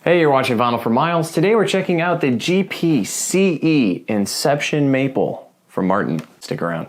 Hey, you're watching Vinyl for Miles. Today we're checking out the GPCE Inception Maple from Martin. Stick around.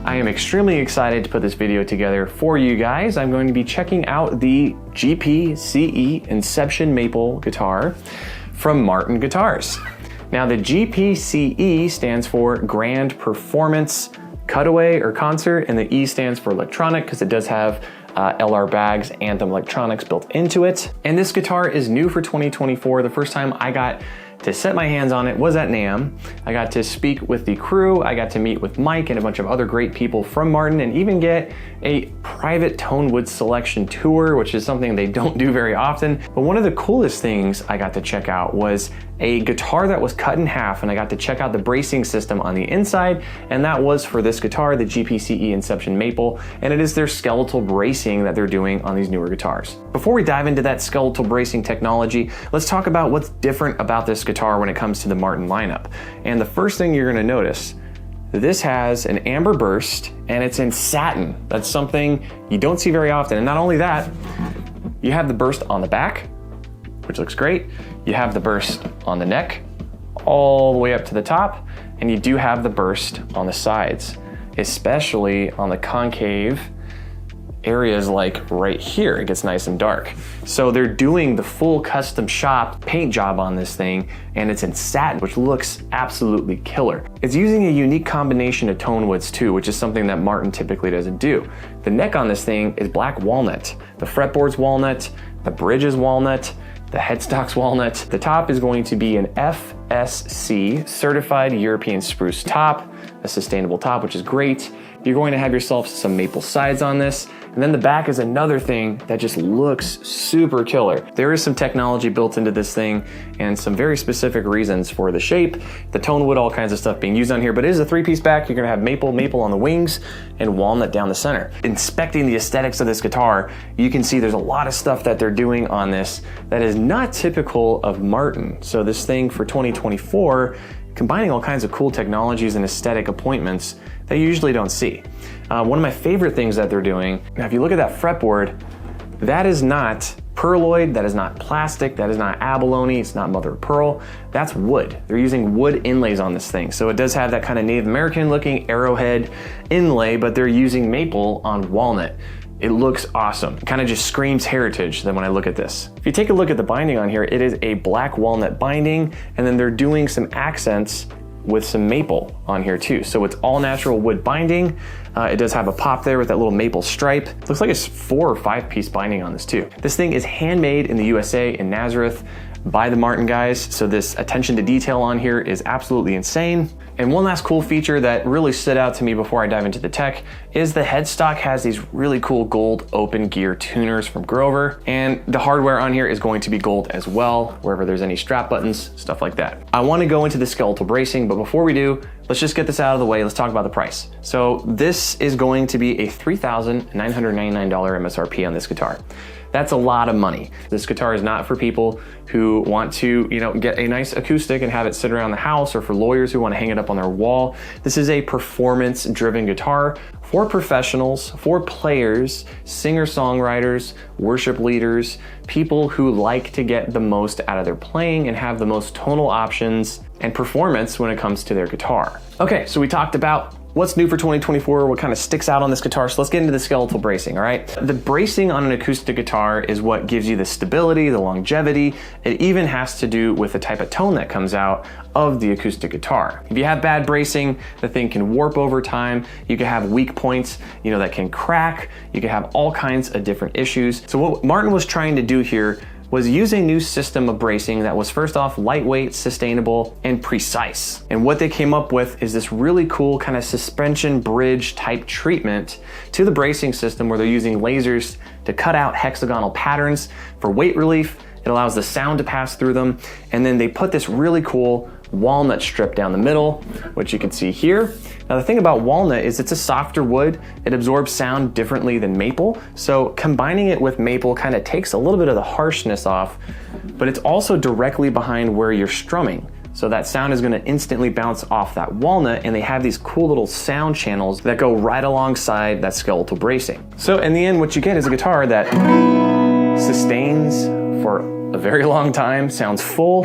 I am extremely excited to put this video together for you guys. I'm going to be checking out the GPCE Inception Maple guitar from Martin Guitars. Now the GPCE stands for Grand Performance Cutaway or Concert, and the E stands for electronic because it does have LR bags and Anthem electronics built into it. And this guitar is new for 2024. The first time I got to set my hands on it was at NAMM. I got to speak with the crew, I got to meet with Mike and a bunch of other great people from Martin, and even get a private Tonewood selection tour, which is something they don't do very often. But one of the coolest things I got to check out was a guitar that was cut in half, and I got to check out the bracing system on the inside, and that was for this guitar, the GPCE Inception Maple, and it is their skeletal bracing that they're doing on these newer guitars. Before we dive into that skeletal bracing technology, let's talk about what's different about this guitar when it comes to the Martin lineup. And the first thing you're gonna notice, this has an amber burst and it's in satin. That's something you don't see very often. And not only that, you have the burst on the back, which looks great. You have the burst on the neck, all the way up to the top, and you do have the burst on the sides, especially on the concave areas like right here. It gets nice and dark. So they're doing the full custom shop paint job on this thing, and it's in satin, which looks absolutely killer. It's using a unique combination of tone woods too, which is something that Martin typically doesn't do. The neck on this thing is black walnut. The fretboard's walnut, the bridge is walnut, the headstock's walnut. The top is going to be an FSC certified European spruce top, a sustainable top, which is great. You're going to have yourself some maple sides on this. And then the back is another thing that just looks super killer. There is some technology built into this thing and some very specific reasons for the shape, the tone wood, all kinds of stuff being used on here, but it is a three-piece back. You're gonna have maple on the wings and walnut down the center. Inspecting the aesthetics of this guitar, you can see there's a lot of stuff that they're doing on this that is not typical of Martin. So this thing for 2024, combining all kinds of cool technologies and aesthetic appointments that you usually don't see. One of my favorite things that they're doing, now if you look at that fretboard, that is not perloid, that is not plastic, that is not abalone, it's not mother of pearl, that's wood. They're using wood inlays on this thing. So it does have that kind of Native American looking arrowhead inlay, but they're using maple on walnut. It looks awesome. It kind of just screams heritage then when I look at this. If you take a look at the binding on here, it is a black walnut binding, and then they're doing some accents with some maple on here too. So it's all natural wood binding. It does have a pop there with that little maple stripe. Looks like it's 4 or 5 piece binding on this too. This thing is handmade in the USA in Nazareth by the Martin guys. So this attention to detail on here is absolutely insane. And one last cool feature that really stood out to me before I dive into the tech is the headstock has these really cool gold open gear tuners from Grover, and the hardware on here is going to be gold as well, wherever there's any strap buttons, stuff like that. I want to go into the skeletal bracing, but before we do, let's just get this out of the way. Let's talk about the price. So this is going to be a $3,999 MSRP on this guitar. That's a lot of money. This guitar is not for people who want to, get a nice acoustic and have it sit around the house, or for lawyers who want to hang it up on their wall. This is a performance-driven guitar for professionals, for players, singer-songwriters, worship leaders, people who like to get the most out of their playing and have the most tonal options and performance when it comes to their guitar. Okay, so we talked about what's new for 2024, what kind of sticks out on this guitar. So let's get into the skeletal bracing, all right? The bracing on an acoustic guitar is what gives you the stability, the longevity. It even has to do with the type of tone that comes out of the acoustic guitar. If you have bad bracing, the thing can warp over time. You can have weak points, that can crack. You can have all kinds of different issues. So what Martin was trying to do here was use a new system of bracing that was first off lightweight, sustainable, and precise. And what they came up with is this really cool kind of suspension bridge type treatment to the bracing system where they're using lasers to cut out hexagonal patterns for weight relief. It allows the sound to pass through them. And then they put this really cool walnut strip down the middle, which you can see here. Now the thing about walnut is it's a softer wood. It absorbs sound differently than maple. So combining it with maple kind of takes a little bit of the harshness off, but it's also directly behind where you're strumming. So that sound is gonna instantly bounce off that walnut, and they have these cool little sound channels that go right alongside that skeletal bracing. So in the end, what you get is a guitar that sustains for a very long time, sounds full,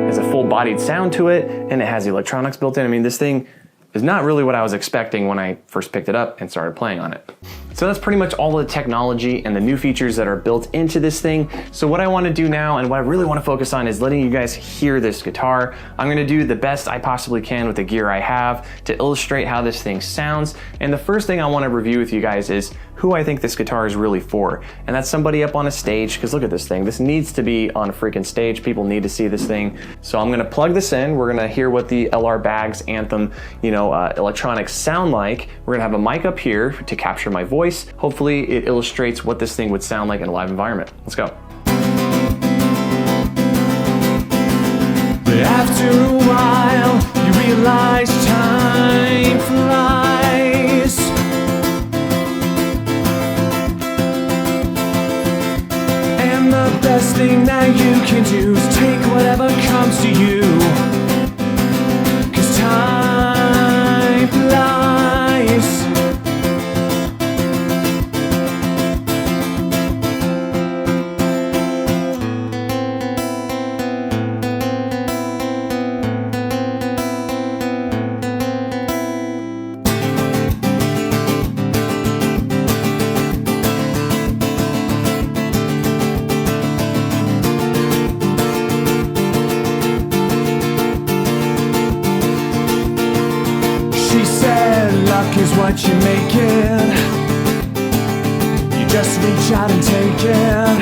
has a full-bodied sound to it, and it has the electronics built in. I mean, this thing is not really what I was expecting when I first picked it up and started playing on it. So that's pretty much all of the technology and the new features that are built into this thing. So what I want to do now and what I really want to focus on is letting you guys hear this guitar. I'm going to do the best I possibly can with the gear I have to illustrate how this thing sounds. And the first thing I want to review with you guys is who I think this guitar is really for. And that's somebody up on a stage, because look at this thing. This needs to be on a freaking stage. People need to see this thing. So I'm going to plug this in. We're going to hear what the LR Baggs Anthem, electronics sound like. We're going to have a mic up here to capture my voice. Hopefully it illustrates what this thing would sound like in a live environment. Let's go. But after a while, you realize time flies. And the best thing that you can do is take whatever comes to you. 'Cause time flies. Is what you make it. You just reach out and take it.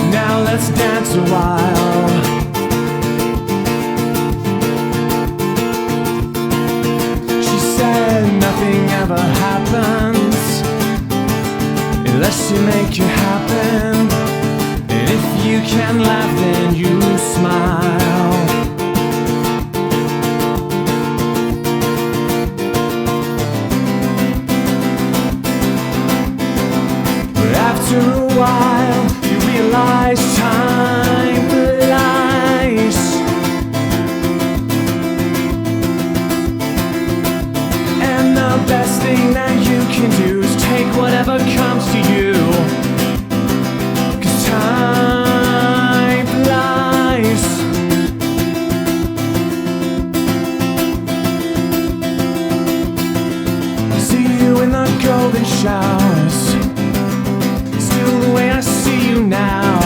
Now let's dance a while. She said nothing ever happens unless you make it happen. And if you can laugh, then you smile. After a while, you realize time flies. And the best thing that you can do is take whatever comes to you. 'Cause time flies. I see you in the golden showers. The way I see you now.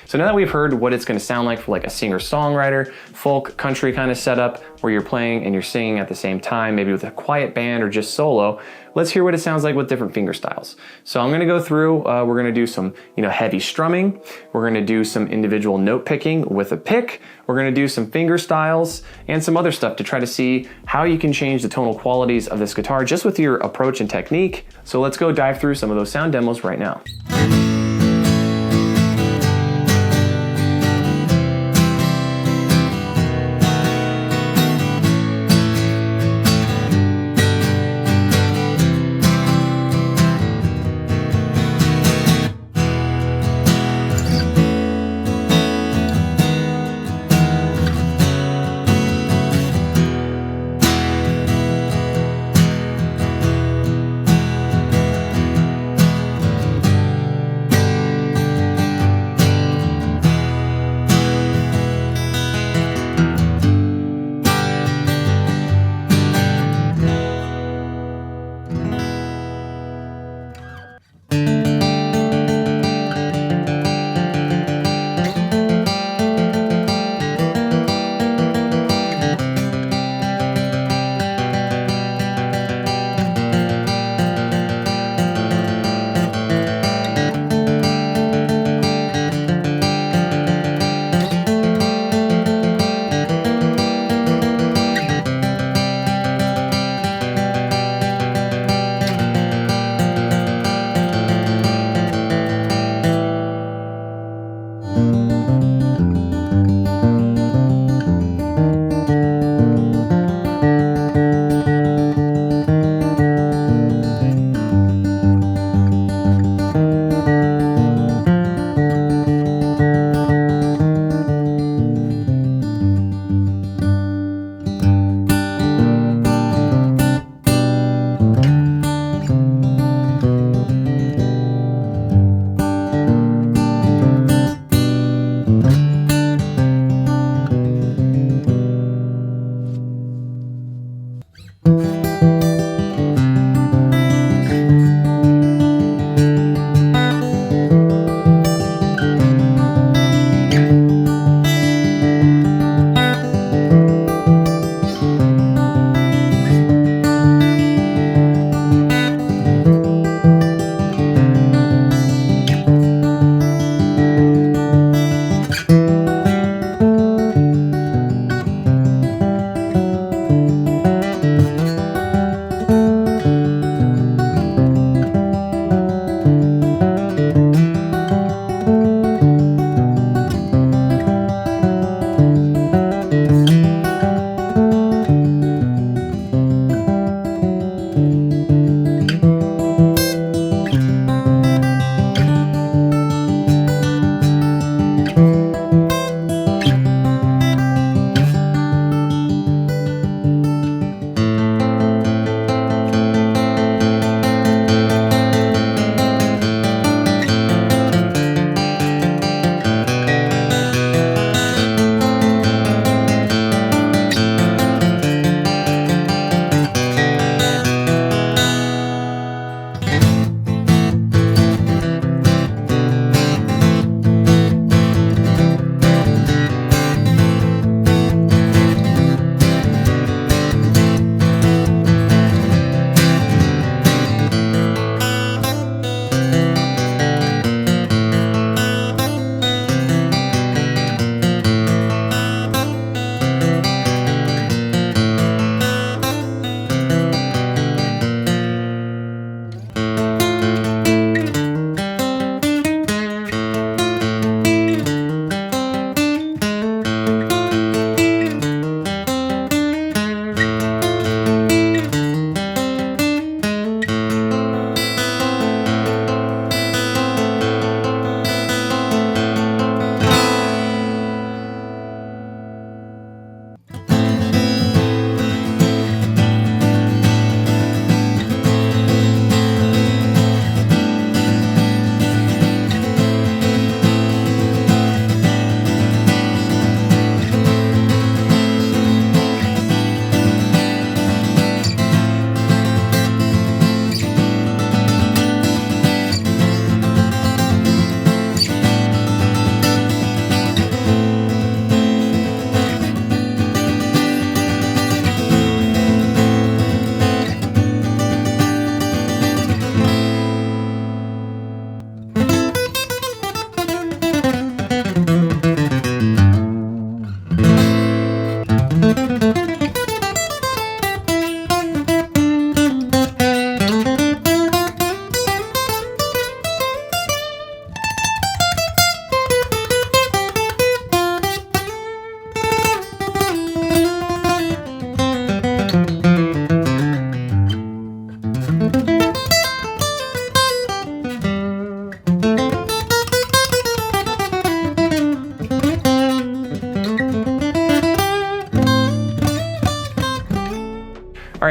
So now that we've heard what it's going to sound like for like a singer-songwriter, folk, country kind of setup where you're playing and you're singing at the same time, maybe with a quiet band or just solo, let's hear what it sounds like with different finger styles. So I'm going to go through, we're going to do some heavy strumming, we're going to do some individual note picking with a pick, we're going to do some finger styles and some other stuff to try to see how you can change the tonal qualities of this guitar just with your approach and technique. So let's go dive through some of those sound demos right now.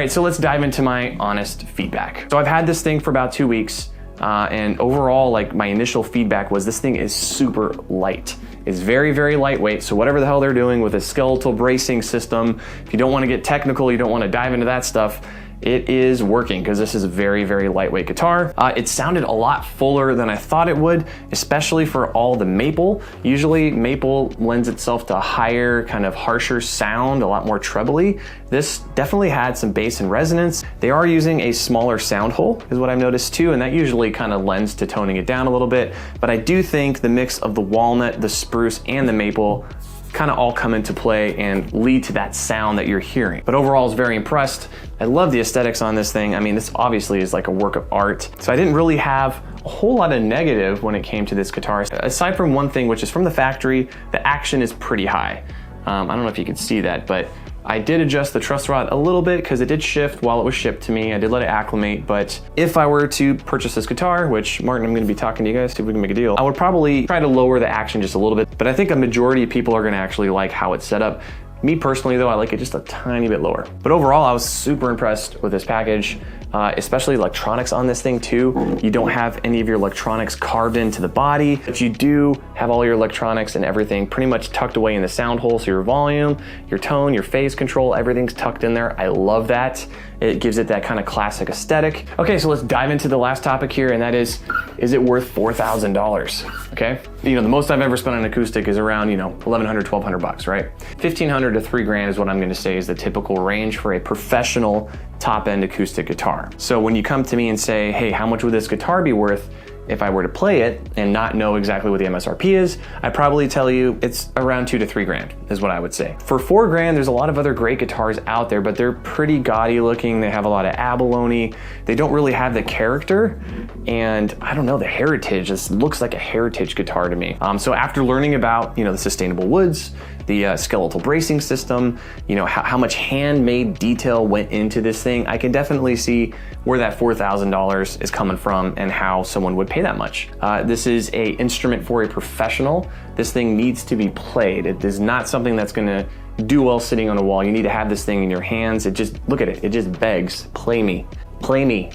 right, so let's dive into my honest feedback. So I've had this thing for about 2 weeks, and overall, like, my initial feedback was this thing is super light. It's very, very lightweight, so whatever the hell they're doing with a skeletal bracing system, if you don't want to get technical, you don't want to dive into that stuff, it is working because this is a very, very lightweight guitar. It sounded a lot fuller than I thought it would, especially for all the maple. Usually maple lends itself to a higher, kind of harsher sound, a lot more trebly. This definitely had some bass and resonance. They are using a smaller sound hole is what I've noticed too, and that usually kind of lends to toning it down a little bit. But I do think the mix of the walnut, the spruce, and the maple kind of all come into play and lead to that sound that you're hearing. But overall, I was very impressed. I love the aesthetics on this thing. I mean, this obviously is like a work of art. So I didn't really have a whole lot of negative when it came to this guitar. Aside from one thing, which is from the factory, the action is pretty high. I don't know if you can see that, but I did adjust the truss rod a little bit because it did shift while it was shipped to me. I did let it acclimate, but if I were to purchase this guitar, which Martin, I'm gonna be talking to you guys, see if we can make a deal, I would probably try to lower the action just a little bit, but I think a majority of people are gonna actually like how it's set up. Me personally though, I like it just a tiny bit lower. But overall, I was super impressed with this package, especially electronics on this thing too. You don't have any of your electronics carved into the body, but you do have all your electronics and everything pretty much tucked away in the sound hole. So your volume, your tone, your phase control, everything's tucked in there. I love that. It gives it that kind of classic aesthetic. Okay, so let's dive into the last topic here, and that is it worth $4,000? Okay, you know, the most I've ever spent on an acoustic is around, you know, 1,100, 1,200 bucks, right? 1,500 to $3,000 is what I'm gonna say is the typical range for a professional top-end acoustic guitar. So when you come to me and say, hey, how much would this guitar be worth if I were to play it and not know exactly what the MSRP is, I'd probably tell you it's around $2,000 to $3,000 is what I would say. For $4,000, there's a lot of other great guitars out there, but they're pretty gaudy looking. They have a lot of abalone. They don't really have the character, and I don't know, the heritage. This looks like a heritage guitar to me. So after learning about, you know, the sustainable woods, the skeletal bracing system, you know, how much handmade detail went into this thing, I can definitely see where that $4,000 is coming from and how someone would pay that much. This is an instrument for a professional. This thing needs to be played. It is not something that's gonna do well sitting on a wall. You need to have this thing in your hands. It just, look at it, it just begs, play me. Play me,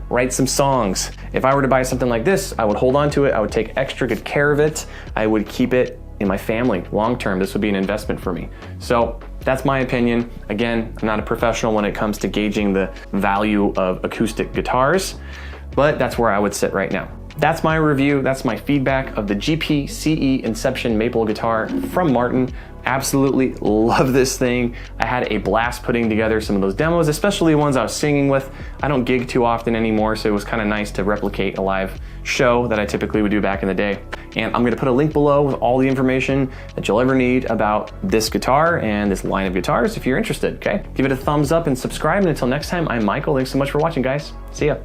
write some songs. If I were to buy something like this, I would hold on to it. I would take extra good care of it. I would keep it in my family long-term. This would be an investment for me. So that's my opinion. Again, I'm not a professional when it comes to gauging the value of acoustic guitars, but that's where I would sit right now. That's my review. That's my feedback of the GPCE Inception maple guitar from Martin. Absolutely love this thing. I had a blast putting together some of those demos, especially ones I was singing with. I don't gig too often anymore, so it was kind of nice to replicate a live show that I typically would do back in the day. And I'm gonna put a link below with all the information that you'll ever need about this guitar and this line of guitars if you're interested, okay? Give it a thumbs up and subscribe, and until next time, I'm Michael. Thanks so much for watching, guys. See ya.